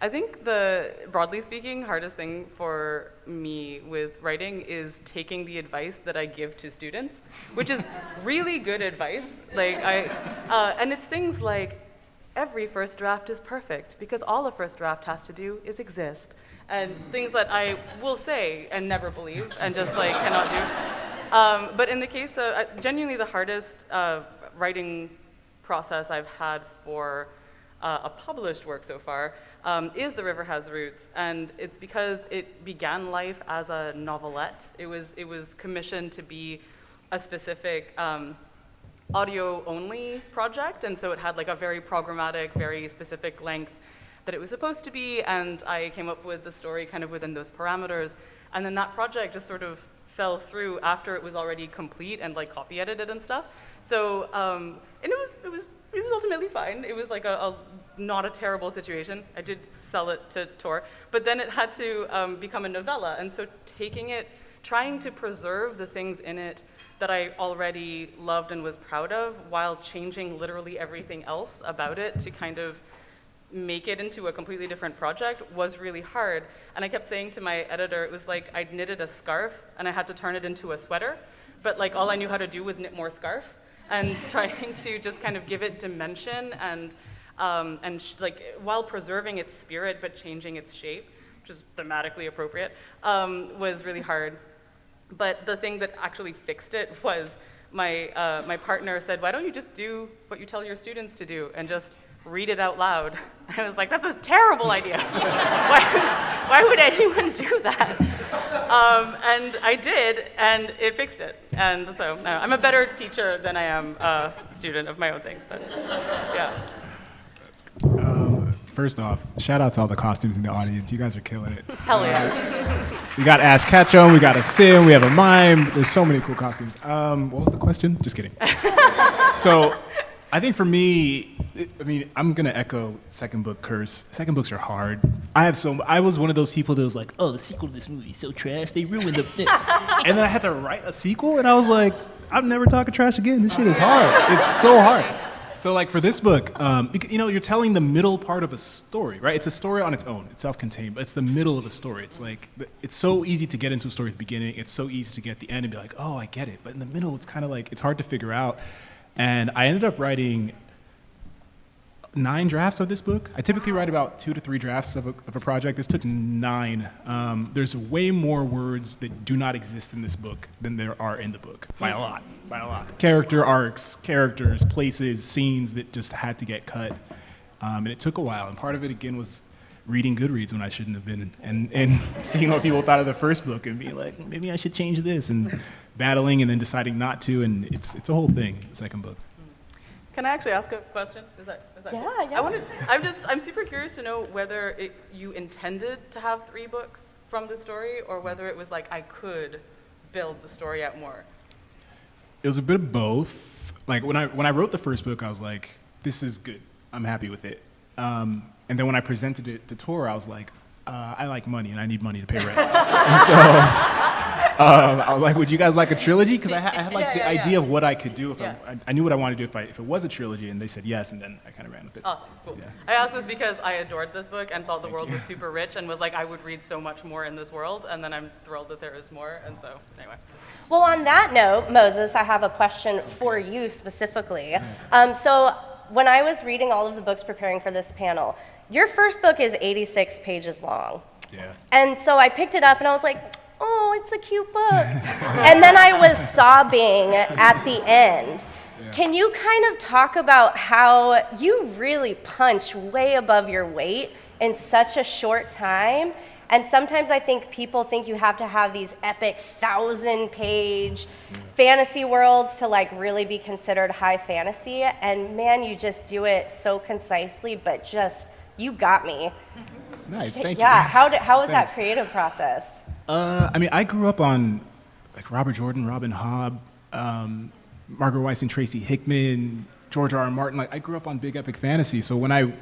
I think broadly speaking, hardest thing for me with writing is taking the advice that I give to students, which is really good advice. And it's things like, every first draft is perfect because all a first draft has to do is exist. And things that I will say and never believe and just cannot do. But in the case of, genuinely the hardest writing process I've had for a published work so far is The River Has Roots, and it's because it began life as a novelette. It was commissioned to be a specific audio-only project, and so it had a very programmatic, very specific length that it was supposed to be, and I came up with the story kind of within those parameters, and then that project just sort of fell through after it was already complete and copy edited and stuff. So, and it was ultimately fine. It was a not a terrible situation. I did sell it to Tor, but then it had to become a novella, and so trying to preserve the things in it that I already loved and was proud of while changing literally everything else about it to kind of make it into a completely different project was really hard. And I kept saying to my editor, it was like I'd knitted a scarf and I had to turn it into a sweater, but all I knew how to do was knit more scarf, and trying to just kind of give it dimension and while preserving its spirit but changing its shape, which is thematically appropriate, was really hard. But the thing that actually fixed it was my partner said, why don't you just do what you tell your students to do and just read it out loud? I was like, that's a terrible idea. Why would anyone do that? And I did, and it fixed it. And so I'm a better teacher than I am a student of my own things, but yeah. First off, shout out to all the costumes in the audience. You guys are killing it. Hell yeah. We got Ash Ketchum, we got a Sim, we have a mime. There's so many cool costumes. What was the question? Just kidding. So I think for me, I'm going to echo second book curse. Second books are hard. I was one of those people that was like, oh, the sequel to this movie is so trash. They ruined the And then I had to write a sequel, and I was like, I'm never talking trash again. This shit is hard. It's so hard. So for this book, you're telling the middle part of a story, right? It's a story on its own. It's self-contained, but it's the middle of a story. It's so easy to get into a story at the beginning. It's so easy to get at the end and be like, oh, I get it. But in the middle, it's kind of it's hard to figure out. And I ended up writing 9 drafts of this book. I typically write about 2 to 3 drafts of a project. This took 9. There's way more words that do not exist in this book than there are in the book, by a lot. Character arcs, characters, places, scenes that just had to get cut. And it took a while. And part of it, again, was reading Goodreads when I shouldn't have been, and seeing what people thought of the first book and being like, maybe I should change this, and battling and then deciding not to. And it's a whole thing, the second book. Can I actually ask a question? Is that yeah, cool? Yeah. I'm super curious to know whether you intended to have 3 books from the story, or whether it was I could build the story out more. It was a bit of both. When I wrote the first book, I was like, this is good. I'm happy with it. And then when I presented it to Tor, I was like, I like money and I need money to pay rent. And so I was like, would you guys like a trilogy? Because I had the idea of what I could do. I knew what I wanted to do if it was a trilogy, and they said yes, and then I kind of ran with it. Awesome, cool. Yeah. I asked this because I adored this book and thought the world was super rich, and was like, I would read so much more in this world, and then I'm thrilled that there is more, and so anyway. Well, on that note, Moses, I have a question for you specifically. So when I was reading all of the books preparing for this panel, your first book is 86 pages long. Yeah. And so I picked it up and I was like, oh, it's a cute book. And then I was sobbing at the end. Yeah. Can you kind of talk about how you really punch way above your weight in such a short time? And sometimes I think people think you have to have these epic 1,000-page fantasy worlds to really be considered high fantasy. And man, you just do it so concisely, but just, you got me. Nice, thank you. Yeah, how was that creative process? I grew up on Robert Jordan, Robin Hobb, Margaret Weiss and Tracy Hickman, George R. R. Martin. I grew up on big epic fantasy, so when I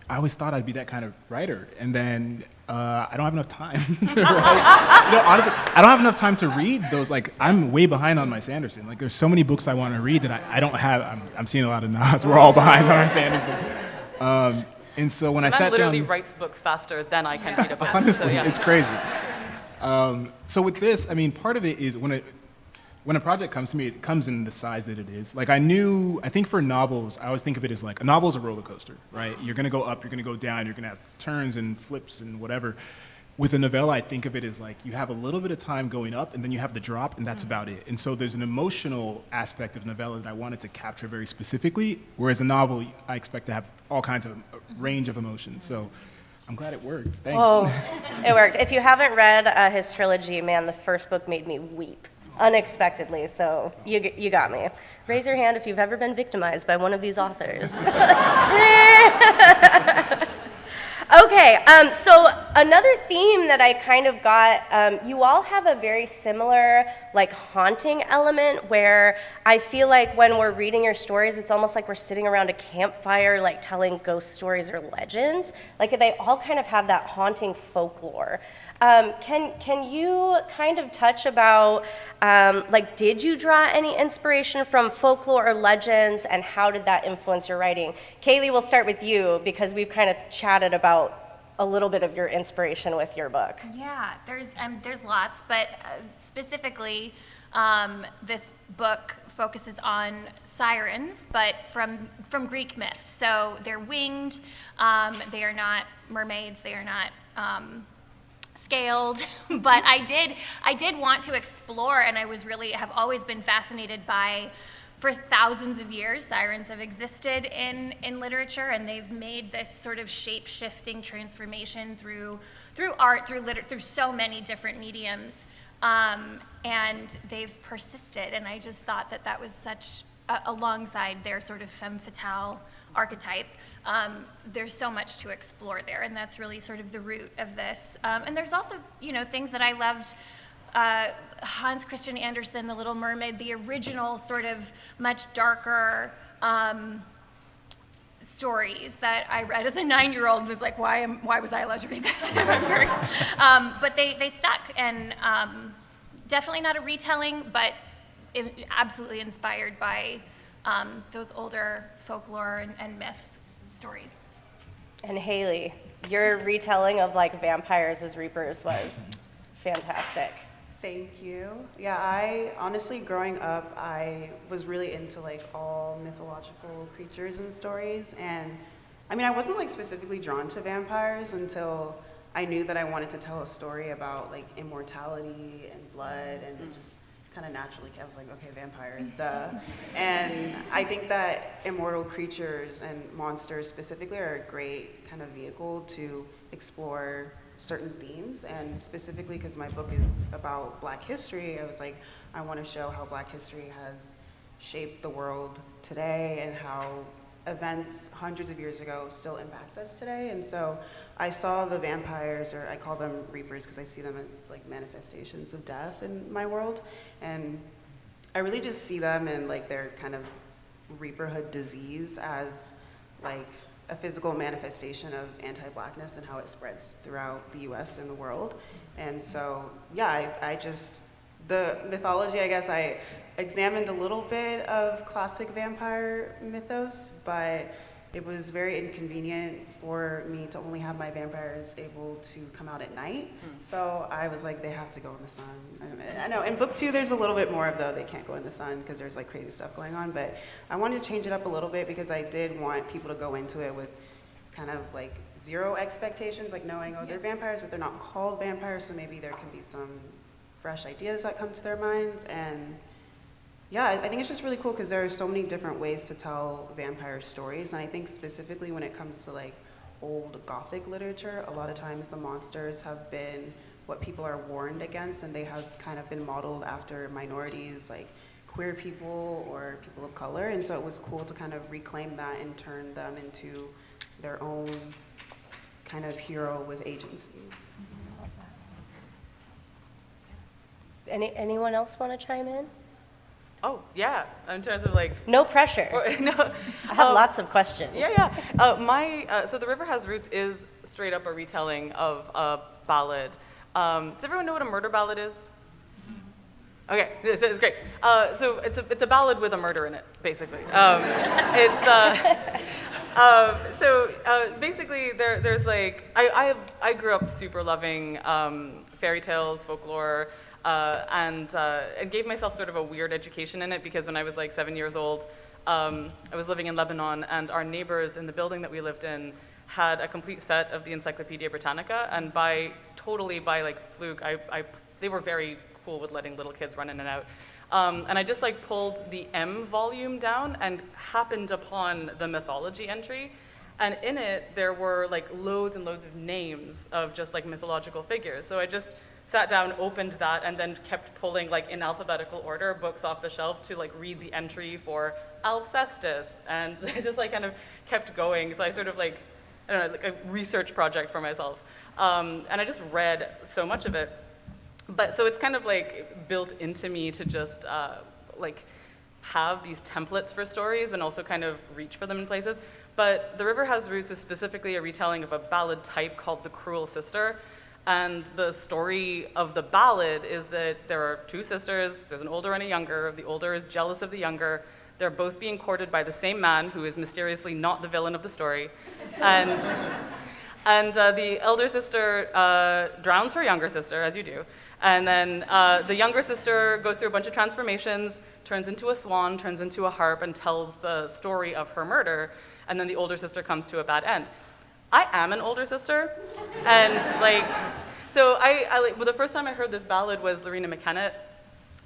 always thought I'd be that kind of writer, and then I don't have enough time to write. Honestly, I don't have enough time to read those. I'm way behind on my Sanderson. There's so many books I want to read that I don't have. I'm seeing a lot of nods. We're all behind on our Sanderson. And so when I Man sat literally down, writes books faster than I can read a book. honestly, so, yeah. it's crazy. So with this, I mean, part of it is when a project comes to me, it comes in the size that it is. Like I think for novels, I always think of it as like a novel is a roller coaster, right? You're gonna go up, you're gonna go down, you're gonna have turns and flips and whatever. With a novella, I think of it as like you have a little bit of time going up and then you have the drop and that's about it. And so there's an emotional aspect of novella that I wanted to capture very specifically, whereas a novel, I expect to have all kinds of range of emotions. So I'm glad it worked. Thanks. Oh, it worked. If you haven't read his trilogy, man, the first book made me weep unexpectedly, so you got me. Raise your hand if you've ever been victimized by one of these authors. Okay, so another theme that I kind of got, you all have a very similar like haunting element where I feel like when we're reading your stories, it's almost like we're sitting around a campfire like telling ghost stories or legends. Like they all kind of have that haunting folklore. Can you kind of touch about, like, did you draw any inspiration from folklore or legends, and how did that influence your writing? Kaylee, we'll start with you, because we've kind of chatted about a little bit of your inspiration with your book. Yeah, there's lots, but specifically, this book focuses on sirens, but from Greek myth. So they're winged, they are not mermaids, they are not scaled, but I did want to explore, and I have always been fascinated by, for thousands of years, sirens have existed in literature, and they've made this sort of shape-shifting transformation through art, through so many different mediums, and they've persisted, and I just thought that was such, alongside their sort of femme fatale archetype, there's so much to explore there, and that's really sort of the root of this. And there's also, things that I loved. Hans Christian Andersen, The Little Mermaid, the original sort of much darker stories that I read as a 9-year-old and was like, why was I allowed to read this? But they stuck, and definitely not a retelling, but absolutely inspired by those older folklore and myth stories. And Hayley, your retelling of like vampires as reapers was fantastic. Thank you. Yeah, I honestly, growing up, I was really into like all mythological creatures and stories, and I mean, I wasn't like specifically drawn to vampires until I knew that I wanted to tell a story about like immortality and blood, and it just kind of naturally, I was like, okay, vampires, duh. And I think that immortal creatures and monsters specifically are a great kind of vehicle to explore certain themes, and specifically because my book is about Black history, I was like, I want to show how Black history has shaped the world today and how events hundreds of years ago still impact us today. And so I saw the vampires, or I call them reapers because I see them as like manifestations of death in my world, and I really just see them and like their kind of reaperhood disease as like a physical manifestation of anti-Blackness and how it spreads throughout the US and the world. And so, yeah, I just, the mythology, I guess I examined a little bit of classic vampire mythos, but it was very inconvenient for me to only have my vampires able to come out at night. So I was like, they have to go in the sun. I know, in book 2, there's a little bit more of they can't go in the sun because there's like crazy stuff going on, but I wanted to change it up a little bit because I did want people to go into it with kind of like zero expectations, like knowing, oh, they're vampires, but they're not called vampires, so maybe there can be some fresh ideas that come to their minds. And yeah, I think it's just really cool because there are so many different ways to tell vampire stories, and I think specifically when it comes to like old Gothic literature, a lot of times the monsters have been what people are warned against, and they have kind of been modeled after minorities, like queer people or people of color, and so it was cool to kind of reclaim that and turn them into their own kind of hero with agency. Anyone else want to chime in? Oh, yeah, in terms of like... No pressure. No, I have lots of questions. Yeah. So The River Has Roots is straight up a retelling of a ballad. Does everyone know what a murder ballad is? Okay, it's great. So it's a ballad with a murder in it, basically. Basically, there's like, I grew up super loving fairy tales, folklore, and gave myself sort of a weird education in it because when I was like 7 years old, I was living in Lebanon, and our neighbors in the building that we lived in had a complete set of the Encyclopedia Britannica, and totally by like fluke, they were very cool with letting little kids run in and out. And I just like pulled the M volume down and happened upon the mythology entry. And in it, there were like loads and loads of names of just like mythological figures. So I just sat down, opened that, and then kept pulling like in alphabetical order books off the shelf to like read the entry for Alcestis. And I just like kind of kept going. So I sort of like, I don't know, like a research project for myself. And I just read so much of it. But so it's kind of like built into me to just like have these templates for stories and also kind of reach for them in places. But The River Has Roots is specifically a retelling of a ballad type called The Cruel Sister. And the story of the ballad is that there are two sisters, there's an older and a younger. The older is jealous of the younger. They're both being courted by the same man who is mysteriously not the villain of the story. And the elder sister drowns her younger sister, as you do. And then the younger sister goes through a bunch of transformations, turns into a swan, turns into a harp, and tells the story of her murder. And then the older sister comes to a bad end. I am an older sister, and like, so well, the first time I heard this ballad was Lorena McKennitt,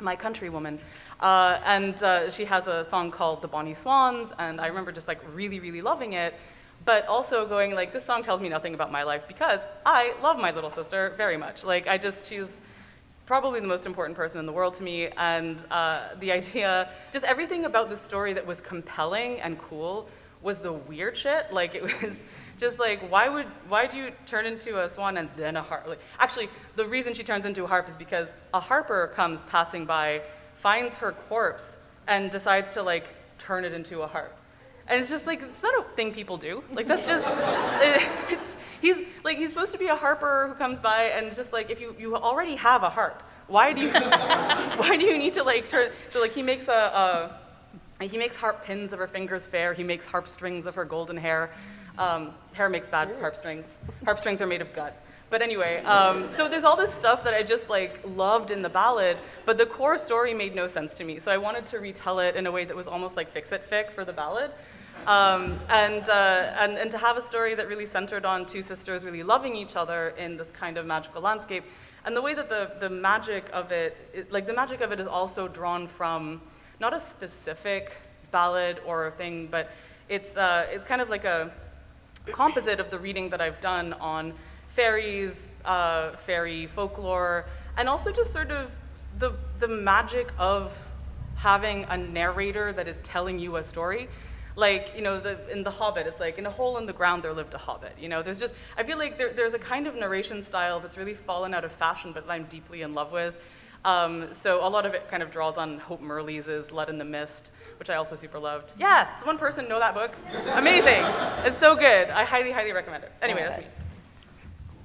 my countrywoman, and she has a song called The Bonnie Swans, and I remember just like really, really loving it, but also going like, this song tells me nothing about my life because I love my little sister very much. Like she's probably the most important person in the world to me, and the idea, just everything about the story that was compelling and cool was the weird shit. Like it was just like, why do you turn into a swan and then a harp? Like, actually, the reason she turns into a harp is because a harper comes passing by, finds her corpse, and decides to like turn it into a harp. And it's just like, it's not a thing people do. Like that's just, he's supposed to be a harper who comes by, and just like, if you already have a harp, why do you need to like turn, so like he makes harp pins of her fingers fair, he makes harp strings of her golden hair. Hair makes bad harp strings. Harp strings are made of gut. But anyway, so there's all this stuff that I just like loved in the ballad, but the core story made no sense to me. So I wanted to retell it in a way that was almost like fix-it-fic for the ballad. And to have a story that really centered on two sisters really loving each other in this kind of magical landscape. And the way that the magic of it, the magic of it is also drawn from not a specific ballad or a thing, but it's kind of like a composite of the reading that I've done on fairies, fairy folklore, and also just sort of the magic of having a narrator that is telling you a story. Like, you know, in The Hobbit, it's like, in a hole in the ground there lived a hobbit. You know, there's just, I feel like there's a kind of narration style that's really fallen out of fashion, but that I'm deeply in love with. So a lot of it kind of draws on Hope Murley's Blood in the Mist, which I also super loved. Yeah, does one person know that book? Amazing. It's so good. I highly, highly recommend it. Anyway, that's me.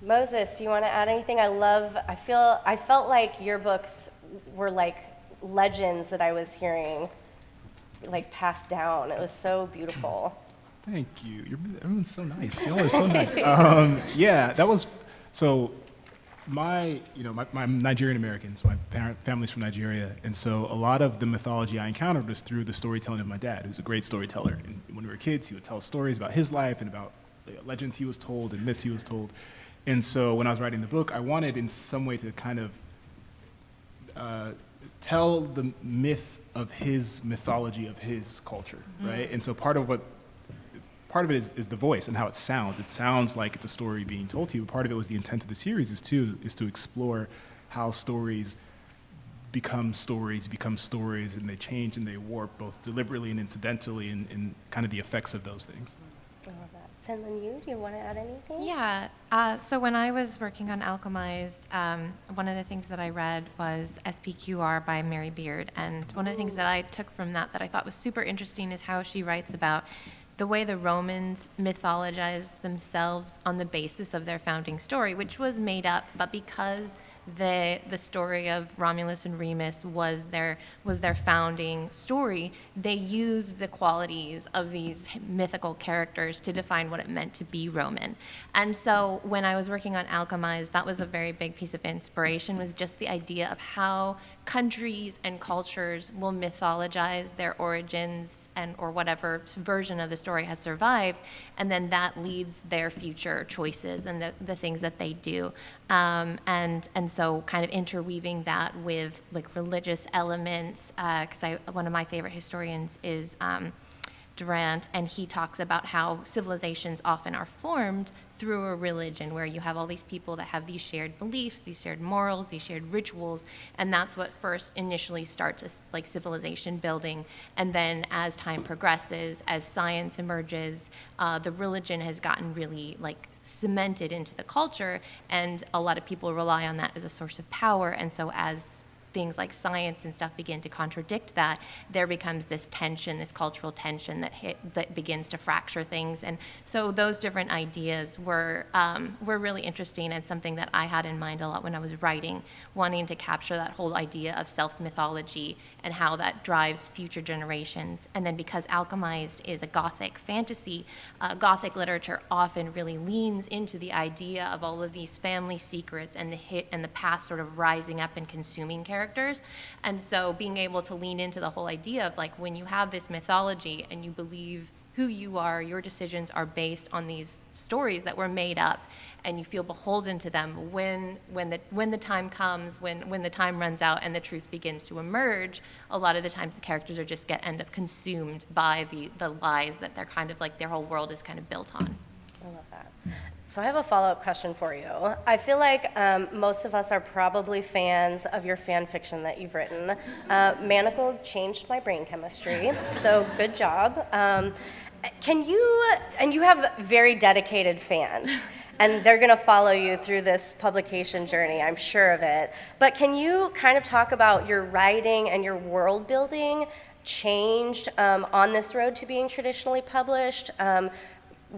Moses, do you want to add anything? I felt like your books were like legends that I was hearing like passed down. It was so beautiful. Thank you. Everyone's so nice. Y'all are so nice. Yeah, that was, so I'm Nigerian American, so my family's from Nigeria, and so a lot of the mythology I encountered was through the storytelling of my dad, who's a great storyteller. And when we were kids, he would tell stories about his life and about legends he was told and myths he was told. And so when I was writing the book, I wanted in some way to kind of tell the myth of his mythology, of his culture, right? And so part of it is the voice and how it sounds. It sounds like it's a story being told to you. Part of it was the intent of the series is to explore how stories become stories, and they change and they warp both deliberately and incidentally, and kind of the effects of those things. I love that. SenLinYu, do you want to add anything? Yeah. So when I was working on Alchemised, one of the things that I read was SPQR by Mary Beard. And one of the things that I took from that I thought was super interesting is how she writes about the way the Romans mythologized themselves on the basis of their founding story, which was made up, but because the story of Romulus and Remus was their founding story, they used the qualities of these mythical characters to define what it meant to be Roman. And so when I was working on Alchemised, that was a very big piece of inspiration, was just the idea of how countries and cultures will mythologize their origins and or whatever version of the story has survived, and then that leads their future choices and the things that they do. And so kind of interweaving that with like religious elements, because one of my favorite historians is Durant, and he talks about how civilizations often are formed through a religion where you have all these people that have these shared beliefs, these shared morals, these shared rituals, and that's what first initially starts as like civilization building. And then as time progresses, as science emerges, the religion has gotten really like cemented into the culture, and a lot of people rely on that as a source of power. And so as things like science and stuff begin to contradict that, there becomes this tension, this cultural tension that begins to fracture things. And so those different ideas were really interesting, and something that I had in mind a lot when I was writing, wanting to capture that whole idea of self-mythology and how that drives future generations. And then because Alchemized is a Gothic fantasy, Gothic literature often really leans into the idea of all of these family secrets and the past sort of rising up and consuming characters. And so being able to lean into the whole idea of like, when you have this mythology and you believe who you are, your decisions are based on these stories that were made up, and you feel beholden to them when the time comes, when the time runs out and the truth begins to emerge, a lot of the times the characters are just end up consumed by the lies that they're kind of like their whole world is kind of built on. I love that. So I have a follow-up question for you. I feel like most of us are probably fans of your fan fiction that you've written. Manacled changed my brain chemistry, so good job. And you have very dedicated fans, and they're gonna follow you through this publication journey, I'm sure of it. But can you kind of talk about your writing and your world building changed on this road to being traditionally published?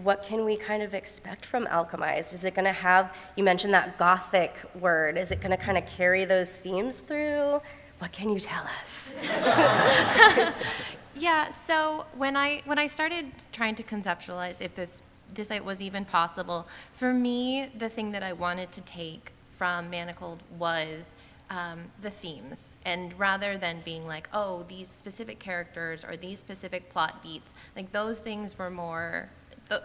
What can we kind of expect from Alchemized? Is it going to have, you mentioned that Gothic word, is it going to kind of carry those themes through? What can you tell us? Yeah, so when I started trying to conceptualize if this was even possible, for me, the thing that I wanted to take from Manacled was the themes. And rather than being like, oh, these specific characters or these specific plot beats, like those things were more...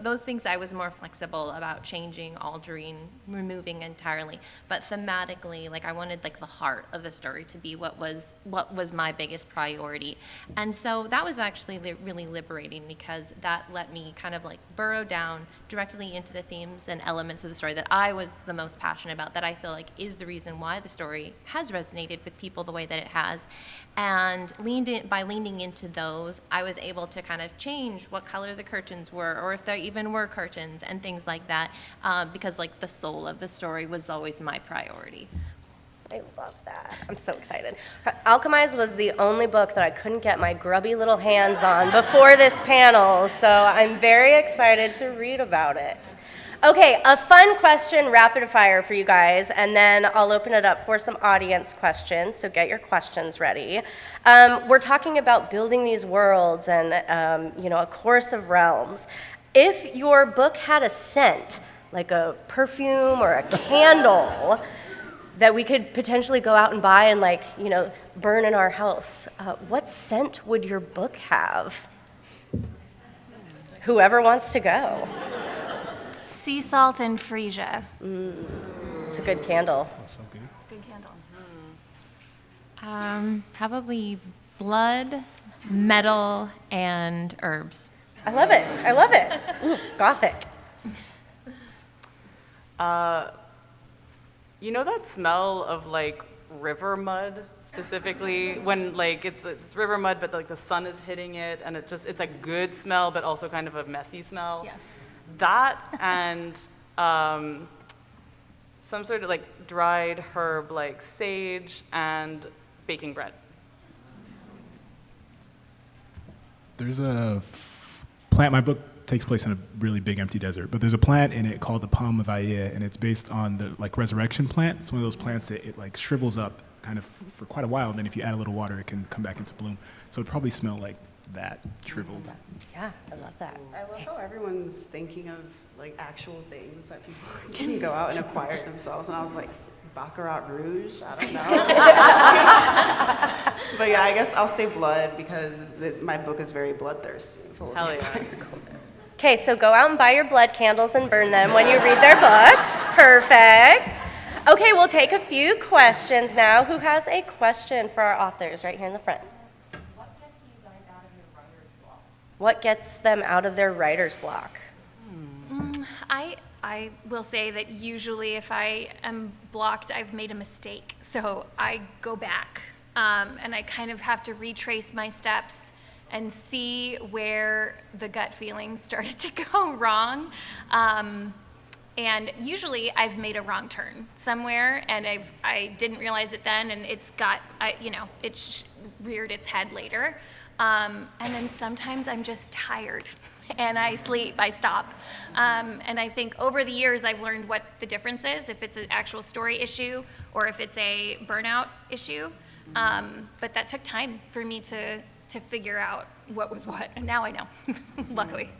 those things I was more flexible about changing, altering, removing entirely. But thematically, like I wanted like the heart of the story to be what was my biggest priority. And so that was actually really liberating, because that let me kind of like burrow down directly into the themes and elements of the story that I was the most passionate about, that I feel like is the reason why the story has resonated with people the way that it has. And by leaning into those, I was able to kind of change what color the curtains were, or if there even were curtains and things like that, because like the soul of the story was always my priority. I love that. I'm so excited. Alchemized was the only book that I couldn't get my grubby little hands on before this panel, so I'm very excited to read about it. Okay, a fun question, rapid fire for you guys, and then I'll open it up for some audience questions, so get your questions ready. We're talking about building these worlds and a course of realms. If your book had a scent, like a perfume or a candle, that we could potentially go out and buy and burn in our house, what scent would your book have? Whoever wants to go. Sea salt and freesia. It's a good candle. That's so good. Good candle. Probably blood, metal, and herbs. I love it. I love it. Ooh, Gothic. You know that smell of like river mud specifically when like it's river mud, but like the sun is hitting it, and it's a good smell, but also kind of a messy smell. Yes. That and some sort of like dried herb like sage and baking bread. There's a plant my book takes place in a really big empty desert. But there's a plant in it called the palm of Aya, and it's based on the like resurrection plant. It's one of those plants that it like shrivels up kind of for quite a while, and then if you add a little water, it can come back into bloom. So it'd probably smell like that, shriveled. Yeah, I love that. I love how everyone's thinking of like actual things that people can go out and acquire themselves, and I was like, Baccarat Rouge? I don't know. But yeah, I guess I'll say blood because my book is very bloodthirsty. Full of Hell yeah. vampires. Okay, so go out and buy your blood candles and burn them when you read their books. Perfect. Okay, we'll take a few questions now. Who has a question for our authors right here in the front? What gets you guys out of your writer's block? What gets them out of their writer's block? I will say that usually if I am blocked, I've made a mistake. So I go back and I kind of have to retrace my steps and see where the gut feelings started to go wrong. And usually I've made a wrong turn somewhere and I didn't realize it then, and it's got, it reared its head later. And then sometimes I'm just tired and I sleep, I stop. And I think over the years I've learned what the difference is, if it's an actual story issue or if it's a burnout issue. But that took time for me to figure out what was what, and now I know, luckily.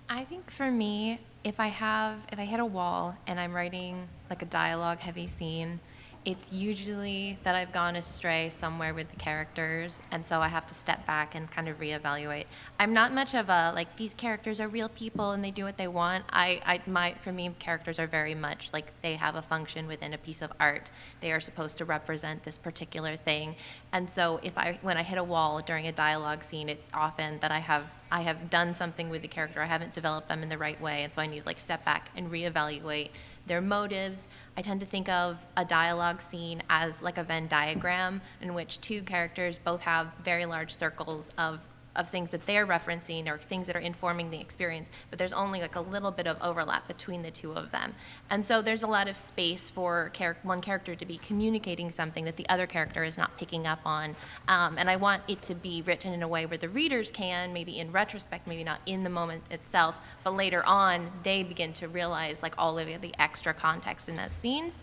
I think for me, if I hit a wall and I'm writing like a dialogue heavy scene, it's usually that I've gone astray somewhere with the characters, and so I have to step back and kind of reevaluate. I'm not much of a, like, these characters are real people and they do what they want. For me, characters are very much like they have a function within a piece of art. They are supposed to represent this particular thing. And so when I hit a wall during a dialogue scene, it's often that I have done something with the character, I haven't developed them in the right way, and so I need to like step back and reevaluate their motives. I tend to think of a dialogue scene as like a Venn diagram in which two characters both have very large circles of things that they're referencing or things that are informing the experience, but there's only like a little bit of overlap between the two of them. And so there's a lot of space for one character to be communicating something that the other character is not picking up on. And I want it to be written in a way where the readers can, maybe in retrospect, maybe not in the moment itself, but later on they begin to realize like all of the extra context in those scenes.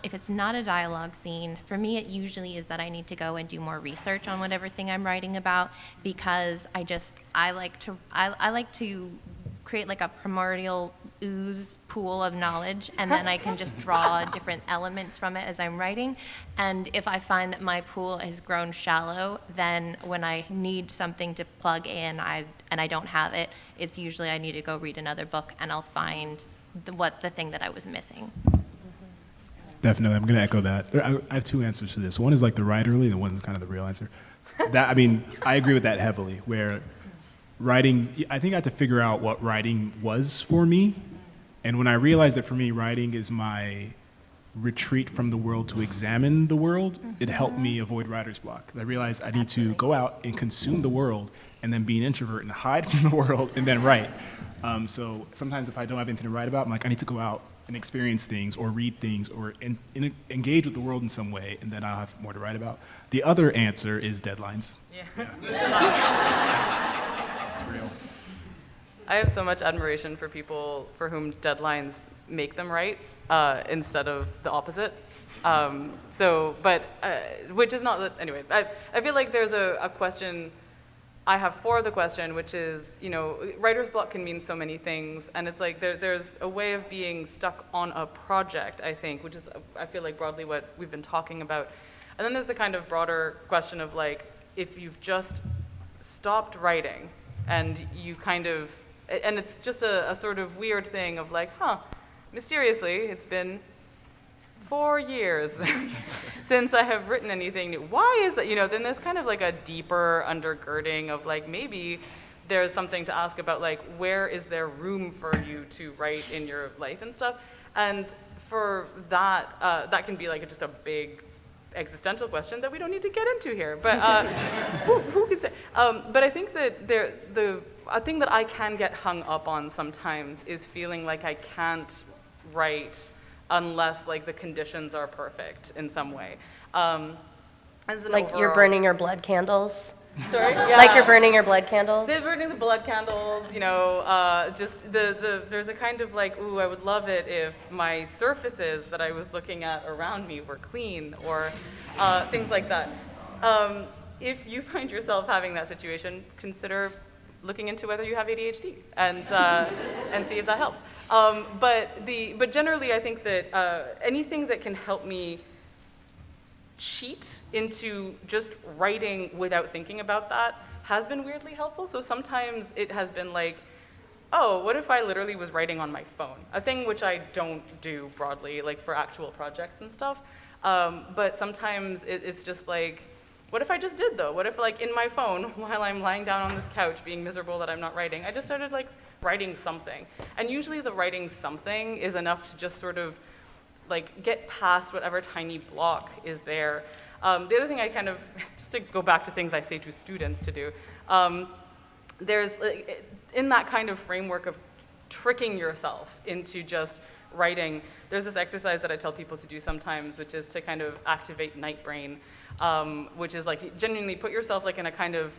If it's not a dialogue scene, for me it usually is that I need to go and do more research on whatever thing I'm writing about, because I like to create like a primordial ooze pool of knowledge, and then I can just draw different elements from it as I'm writing. And if I find that my pool has grown shallow, then when I need something to plug in and I don't have it, it's usually I need to go read another book and I'll find the thing that I was missing. Definitely, I'm going to echo that. I have two answers to this. One is like the writerly, and one is kind of the real answer. I agree with that heavily, where writing, I think I had to figure out what writing was for me. And when I realized that for me, writing is my retreat from the world to examine the world, it helped me avoid writer's block. I realized I need to go out and consume the world and then be an introvert and hide from the world and then write. So sometimes if I don't have anything to write about, I'm like, I need to go out and experience things or read things or engage with the world in some way, and then I'll have more to write about. The other answer is deadlines. Yeah. It's real. I have so much admiration for people for whom deadlines make them write instead of the opposite. Which is not, anyway, I feel like there's a question I have for the question, which is, writer's block can mean so many things, and it's like there's a way of being stuck on a project, I think, which is, I feel like, broadly what we've been talking about. And then there's the kind of broader question of, like, if you've just stopped writing, and you kind of, and it's just a sort of weird thing of like, mysteriously, it's been 4 years since I have written anything new. Why is that? Then there's kind of like a deeper undergirding of like, maybe there's something to ask about, like, where is there room for you to write in your life and stuff? And for that, that can be like just a big existential question that we don't need to get into here. But who could say? But I think that a thing that I can get hung up on sometimes is feeling like I can't write unless like the conditions are perfect in some way. As an Like you're overall- burning your blood candles? Sorry? Yeah. Like you're burning your blood candles? They're burning the blood candles, just there's a kind of like, ooh, I would love it if my surfaces that I was looking at around me were clean, or things like that. If you find yourself having that situation, consider looking into whether you have ADHD and see if that helps. But generally, I think that anything that can help me cheat into just writing without thinking about that has been weirdly helpful. So sometimes it has been like, oh, what if I literally was writing on my phone? A thing which I don't do broadly, like for actual projects and stuff. But sometimes it's just like, what if I just did though? What if like in my phone, while I'm lying down on this couch being miserable that I'm not writing, I just started like writing something. And usually the writing something is enough to just sort of like get past whatever tiny block is there. The other thing I kind of, just to go back to things I say to students to do, there's, in that kind of framework of tricking yourself into just writing, there's this exercise that I tell people to do sometimes, which is to kind of activate night brain, which is like genuinely put yourself like in a kind of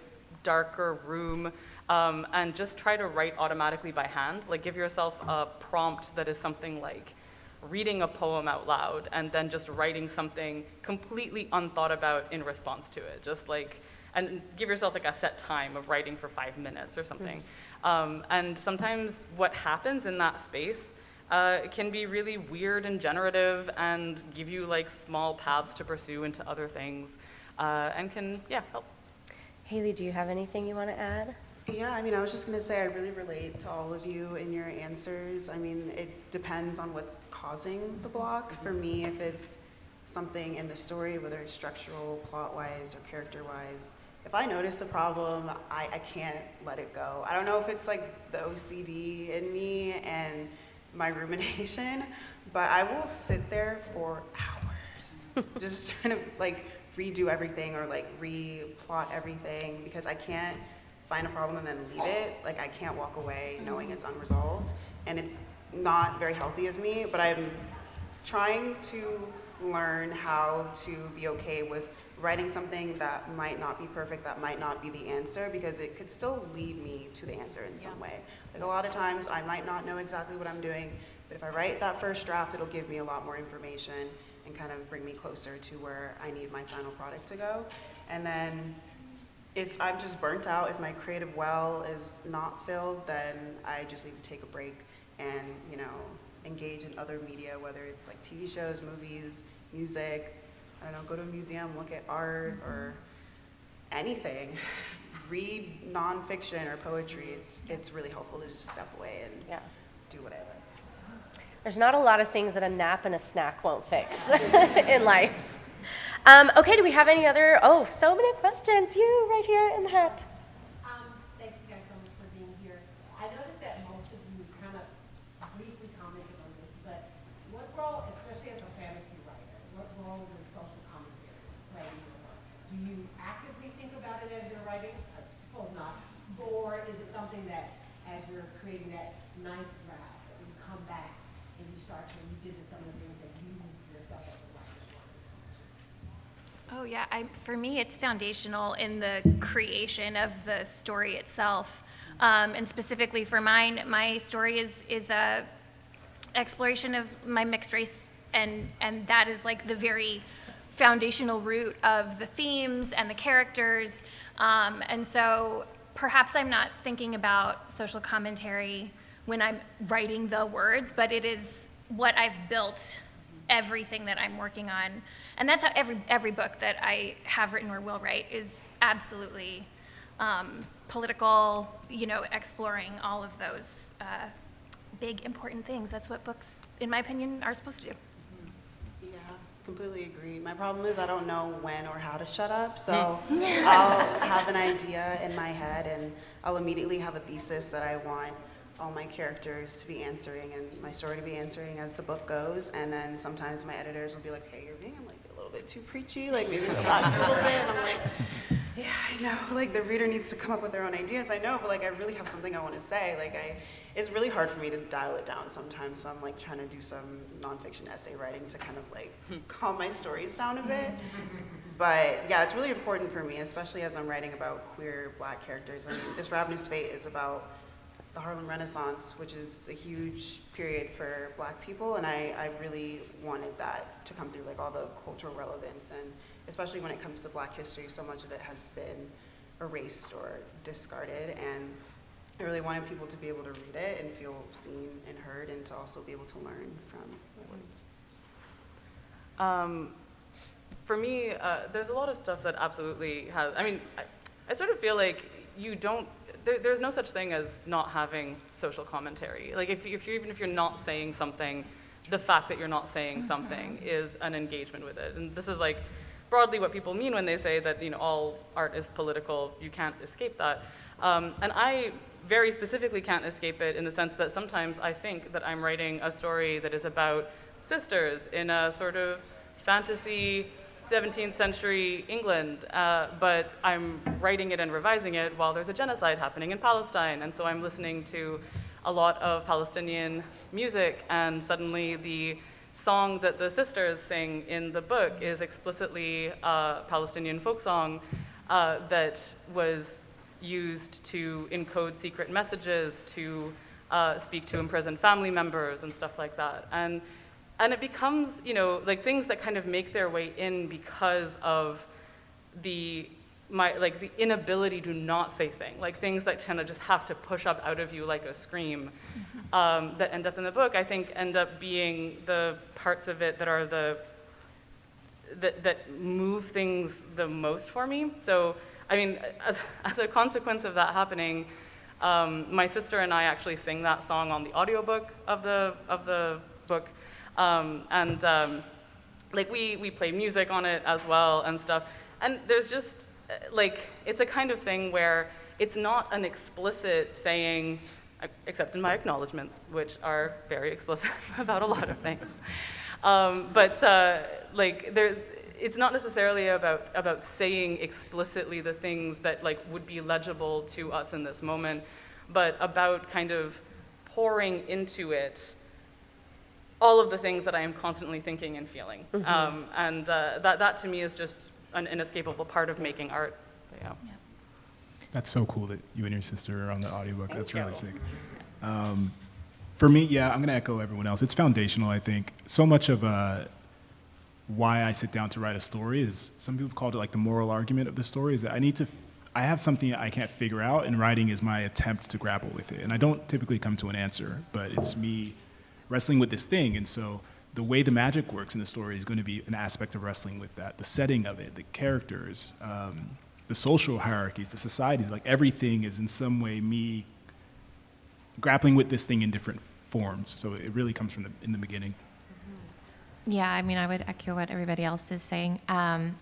darker room and just try to write automatically by hand. Like give yourself a prompt that is something like reading a poem out loud and then just writing something completely unthought about in response to it. Just like, and give yourself like a set time of writing for 5 minutes or something. And sometimes what happens in that space can be really weird and generative and give you like small paths to pursue into other things and can, yeah, help. Hayley, do you have anything you want to add? Yeah, I mean, I was just going to say I really relate to all of you in your answers. I mean, it depends on what's causing the block. For me, if it's something in the story, whether it's structural, plot-wise, or character-wise, if I notice a problem, I can't let it go. I don't know if it's like the OCD in me and my rumination, but I will sit there for hours just trying to like redo everything or like re-plot everything because I can't find a problem and then leave it. Like I can't walk away knowing it's unresolved, and it's not very healthy of me, but I'm trying to learn how to be okay with writing something that might not be perfect, that might not be the answer, because it could still lead me to the answer in some way. Like a lot of times I might not know exactly what I'm doing, but if I write that first draft, it'll give me a lot more information and kind of bring me closer to where I need my final product to go. And then if I'm just burnt out, if my creative well is not filled, then I just need to take a break and, you know, engage in other media, whether it's like TV shows, movies, music, I don't know, go to a museum, look at art or anything. Read nonfiction or poetry. It's really helpful to just step away and do whatever. There's not a lot of things that a nap and a snack won't fix in life. Okay, do we have any other, so many questions. You right here in the hat. Thank you guys so much for being here. I noticed that most of you kind of briefly commented on this, but what role, especially as a fantasy writer, what role does social commentary play in your work? Do you actively think about it as you're writing? I suppose not. Or is it something that as you're creating that ninth draft, that you come back and you start to revisit some of the things that you yourself as a writer want to come to? Oh yeah, for me it's foundational in the creation of the story itself. And specifically for mine, my story is a exploration of my mixed race, and that is like the very foundational root of the themes and the characters. And so perhaps I'm not thinking about social commentary when I'm writing the words, but it is what I've built everything that I'm working on. And that's how every book that I have written or will write is absolutely political, exploring all of those big, important things. That's what books, in my opinion, are supposed to do. Yeah, completely agree. My problem is I don't know when or how to shut up, so I'll have an idea in my head and I'll immediately have a thesis that I want all my characters to be answering and my story to be answering as the book goes, and then sometimes my editors will be like, hey, you're being like a little bit too preachy, like maybe relax a little bit, and I'm like, yeah, I know, like the reader needs to come up with their own ideas, I know, but like I really have something I want to say, it's really hard for me to dial it down sometimes, so I'm like trying to do some nonfiction essay writing to kind of like calm my stories down a bit, But yeah, it's really important for me, especially as I'm writing about queer Black characters. I mean, this Ravenous Fate is about the Harlem Renaissance, which is a huge period for Black people, and I really wanted that to come through, like all the cultural relevance, and especially when it comes to Black history, so much of it has been erased or discarded, and I really wanted people to be able to read it and feel seen and heard, and to also be able to learn from the words. For me, there's a lot of stuff that absolutely has, I mean, I sort of feel like you don't, there's no such thing as not having social commentary. Like even if you're not saying something, the fact that you're not saying something is an engagement with it. And this is like broadly what people mean when they say that, you know, all art is political. You can't escape that. And I very specifically can't escape it in the sense that sometimes I think that I'm writing a story that is about sisters in a sort of fantasy 17th century England, but I'm writing it and revising it while there's a genocide happening in Palestine, and so I'm listening to a lot of Palestinian music, and suddenly the song that the sisters sing in the book is explicitly a Palestinian folk song that was used to encode secret messages, to speak to imprisoned family members and stuff like that. And it becomes, you know, like things that kind of make their way in because of the inability to not say things, like things that kind of just have to push up out of you like a scream, that end up in the book, I think end up being the parts of it that are that move things the most for me. So, I mean, as a consequence of that happening, my sister and I actually sing that song on the audiobook of the book. Like we play music on it as well and stuff. And there's just, like, it's a kind of thing where it's not an explicit saying, except in my acknowledgements, which are very explicit about a lot of things. Like, it's not necessarily about saying explicitly the things that, like, would be legible to us in this moment, but about kind of pouring into it all of the things that I am constantly thinking and feeling. That to me is just an inescapable part of making art. Yeah. That's so cool that you and your sister are on the audiobook. That's really sick. For me, yeah, I'm gonna echo everyone else. It's foundational, I think. So much of why I sit down to write a story is, some people called it like the moral argument of the story, is that I have something I can't figure out, and writing is my attempt to grapple with it. And I don't typically come to an answer, but it's me wrestling with this thing. And so the way the magic works in the story is going to be an aspect of wrestling with that. The setting of it, the characters, the social hierarchies, the societies, like everything is in some way me grappling with this thing in different forms. So it really comes from in the beginning. Yeah, I mean, I would echo what everybody else is saying.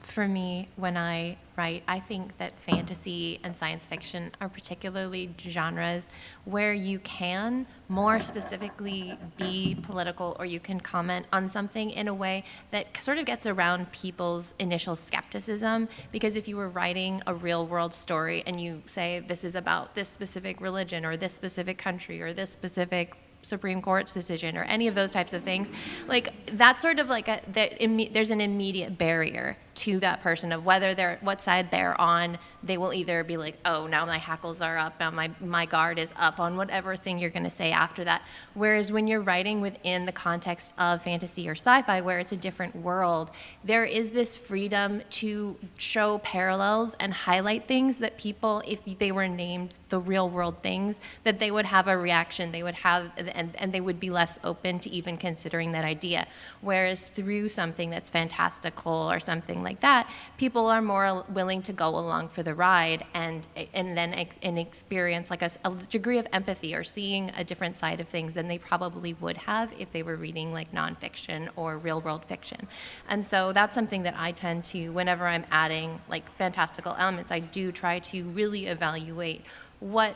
For me, when I write, I think that fantasy and science fiction are particularly genres where you can more specifically be political, or you can comment on something in a way that sort of gets around people's initial skepticism. Because if you were writing a real world story and you say this is about this specific religion or this specific country or this specific Supreme Court's decision or any of those types of things, like that's sort of like there's an immediate barrier to that person of what side they're on. They will either be like, oh, now my hackles are up, now my guard is up on whatever thing you're going to say after that. Whereas when you're writing within the context of fantasy or sci-fi, where it's a different world, there is this freedom to show parallels and highlight things that people, if they were named the real world things, that they would have a reaction, they would have, and they would be less open to even considering that idea. Whereas through something that's fantastical or something like that, people are more willing to go along for the ride and then experience like a degree of empathy or seeing a different side of things than they probably would have if they were reading like nonfiction or real world fiction. And so that's something that I tend to, whenever I'm adding like fantastical elements, I do try to really evaluate what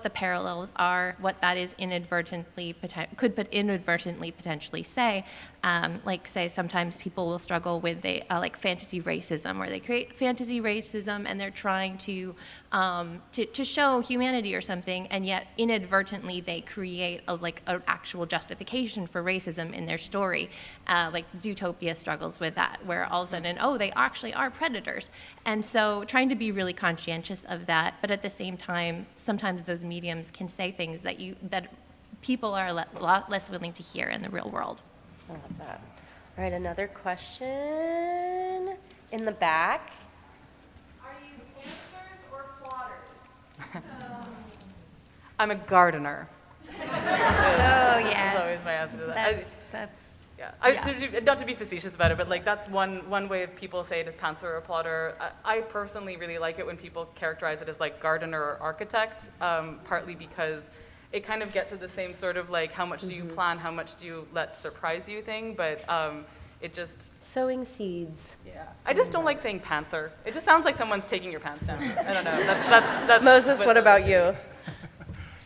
the parallels are, what that is inadvertently potentially say, Like, say, sometimes people will struggle with like fantasy racism, where they create fantasy racism and they're trying to show humanity or something, and yet inadvertently they create an actual justification for racism in their story. Like Zootopia struggles with that, where all of a sudden, oh, they actually are predators. And so trying to be really conscientious of that, but at the same time, sometimes those mediums can say things that people are a lot less willing to hear in the real world. I love that. All right, another question in the back. Are you pantsers or plotters? I'm a gardener. Oh, That's yes. always my answer to that. That's Yeah, not to be facetious about it, but like that's one way people say it is pantser or plotter. I personally really like it when people characterize it as like gardener or architect, partly because it kind of gets at the same sort of like how much do you plan, how much do you let surprise you thing, but it just... Sowing seeds. Yeah. I just don't like saying pantser. It just sounds like someone's taking your pants down. I don't know. That's Moses, what about you?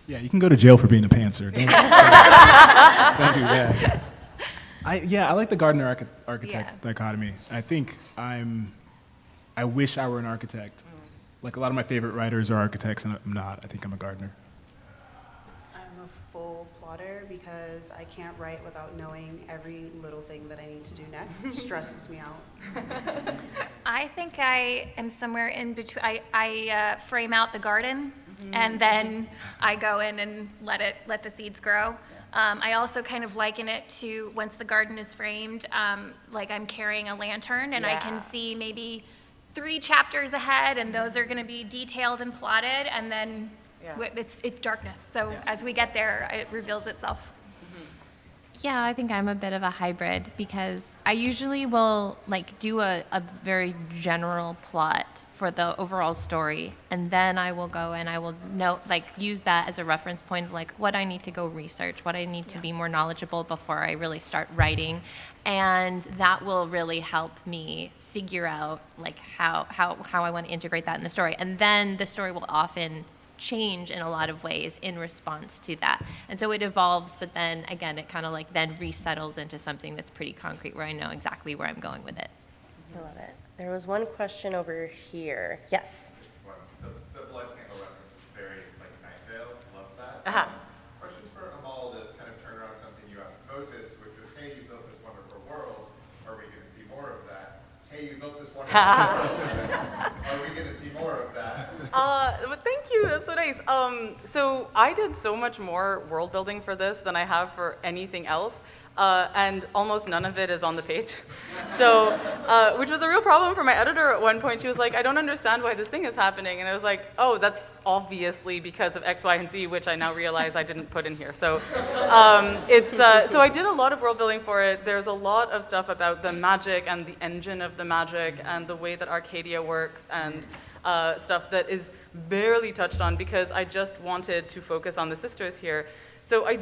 Yeah, you can go to jail for being a pantser. Don't do that. I like the gardener architect dichotomy. I think I wish I were an architect. Like a lot of my favorite writers are architects, and I'm not. I think I'm a gardener. I'm a full plotter because I can't write without knowing every little thing that I need to do next. It stresses me out. I think I am somewhere in between. I frame out the garden, and then I go in and let the seeds grow. I also kind of liken it to once the garden is framed, like I'm carrying a lantern, and I can see maybe 3 chapters ahead, and those are going to be detailed and plotted, and then it's darkness. So as we get there, it reveals itself. Yeah, I think I'm a bit of a hybrid, because I usually will like do a very general plot for the overall story, and then I will go and I will use that as a reference point of like what I need to go research, what I need to be more knowledgeable before I really start writing, and that will really help me figure out like how I want to integrate that in the story, and then the story will often change in a lot of ways in response to that. And so it evolves, but then again, it kind of like then resettles into something that's pretty concrete where I know exactly where I'm going with it. I love it. There was one question over here. Yes. The blood candle reference is very like Night Vale. Love that. Uh-huh. Question for Amal to kind of turn around something you asked Moses, which was, hey, you built this wonderful world. Are we going to see more of that? Hey, you built this wonderful world. Are we going to see more of that? But thank you, that's so nice. So I did so much more world building for this than I have for anything else, and almost none of it is on the page. So, which was a real problem for my editor at one point. She was like, I don't understand why this thing is happening. And I was like, oh, that's obviously because of X, Y, and Z, which I now realize I didn't put in here. So so I did a lot of world building for it. There's a lot of stuff about the magic and the engine of the magic and the way that Arcadia works and stuff that is barely touched on because I just wanted to focus on the sisters here. So I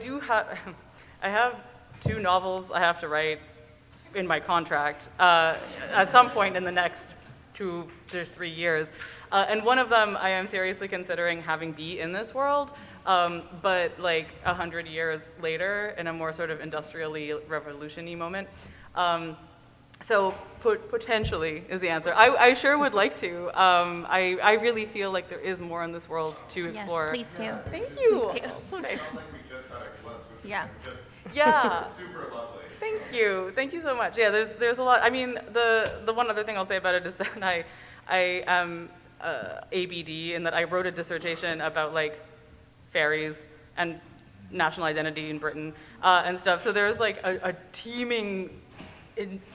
have 2 novels I have to write in my contract at some point in the next 3 years. And one of them I am seriously considering having be in this world, but like 100 years later in a more sort of industrially revolution-y moment. So potentially is the answer. I sure would like to. I really feel like there is more in this world to explore. Yes, please do. Thank you. Please do. So nice. It sounds like we just got a glimpse, which Yeah. is just Yeah. super lovely. Thank you. Thank you so much. Yeah, there's a lot. I mean, the one other thing I'll say about it is that I am ABD in that I wrote a dissertation about like fairies and national identity in Britain and stuff. So there's like a teeming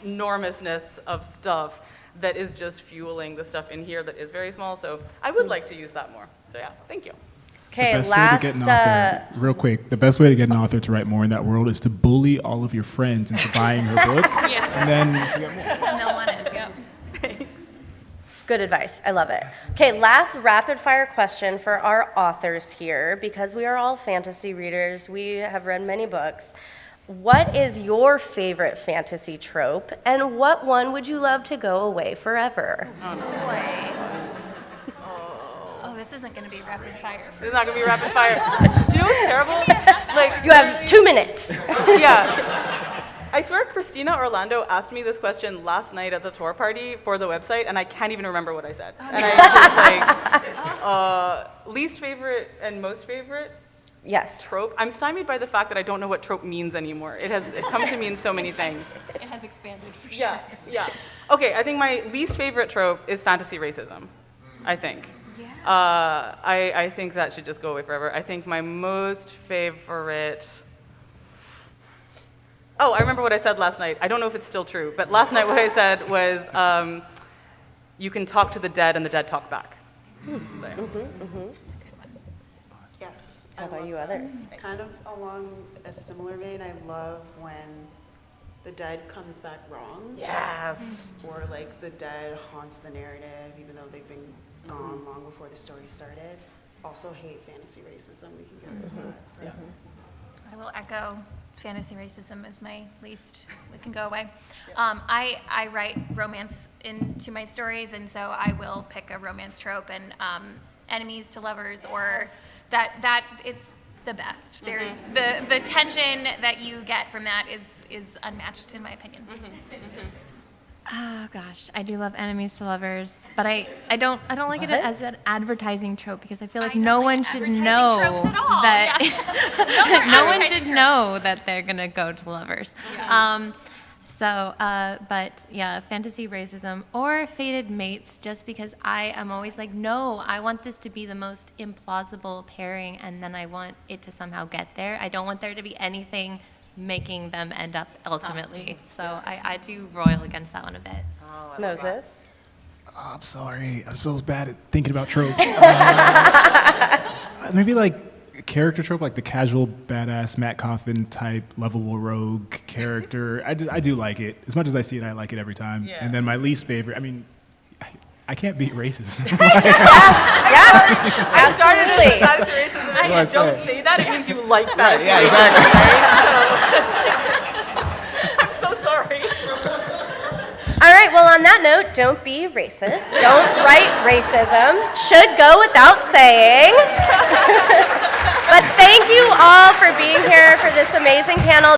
enormousness of stuff that is just fueling the stuff in here that is very small. So I would like to use that more. So yeah, thank you. Okay, The best way to get an author, real quick, the best way to get an author to write more in that world is to bully all of your friends into buying her book, and then you get more. And they'll want it. Yep. Thanks. Good advice. I love it. Okay, last rapid fire question for our authors here, because we are all fantasy readers. We have read many books. What is your favorite fantasy trope, and what one would you love to go away forever? Boy. Oh, this isn't going to be rapid fire. It's not gonna be rapid fire. Do you know what's terrible? Like You have 2 minutes. yeah. I swear Christina Orlando asked me this question last night at the tour party for the website, and I can't even remember what I said. And I was like, least favorite and most favorite Yes. trope. I'm stymied by the fact that I don't know what trope means anymore. It come to mean so many things. It has expanded for sure. Yeah, yeah. Okay, I think my least favorite trope is fantasy racism, I think. Yeah. I think that should just go away forever. I think my most favorite... Oh, I remember what I said last night. I don't know if it's still true, but last night what I said was, you can talk to the dead and the dead talk back. So, yeah. Yes. How I about love you that. others? Kind of along a similar vein, I love when the dead comes back wrong. Yes. Or like the dead haunts the narrative, even though they've been gone long before the story started. Also hate fantasy racism. We can get rid of that. Yeah. I will echo fantasy racism is my least, it can go away. I write romance into my stories, and so I will pick a romance trope, and enemies to lovers, or that it's the best. There's the tension that you get from that is unmatched in my opinion. Oh gosh, I do love enemies to lovers, but I don't like it as an advertising trope because I feel like I don't no like one should advertising know tropes at all, that yeah. no one advertising should know that they're gonna go to lovers. But yeah, fantasy racism or fated mates, just because I am always like, no, I want this to be the most implausible pairing, and then I want it to somehow get there. I don't want there to be anything making them end up ultimately. So I do roil against that one a bit. Moses? Oh, I'm sorry. I'm so bad at thinking about tropes. Maybe like a character trope, like the casual badass Matt Coffin type lovable rogue character. I do like it. As much as I see it, I like it every time. Yeah. And then my least favorite, I mean, I can't beat racism. Absolutely. Fantasy racism. What do I Don't say? say that. It means you like fantasy yeah, racism. exactly. I'm so sorry. All right, well, on that note, don't be racist. Don't write racism. Should go without saying. But thank you all for being here for this amazing panel.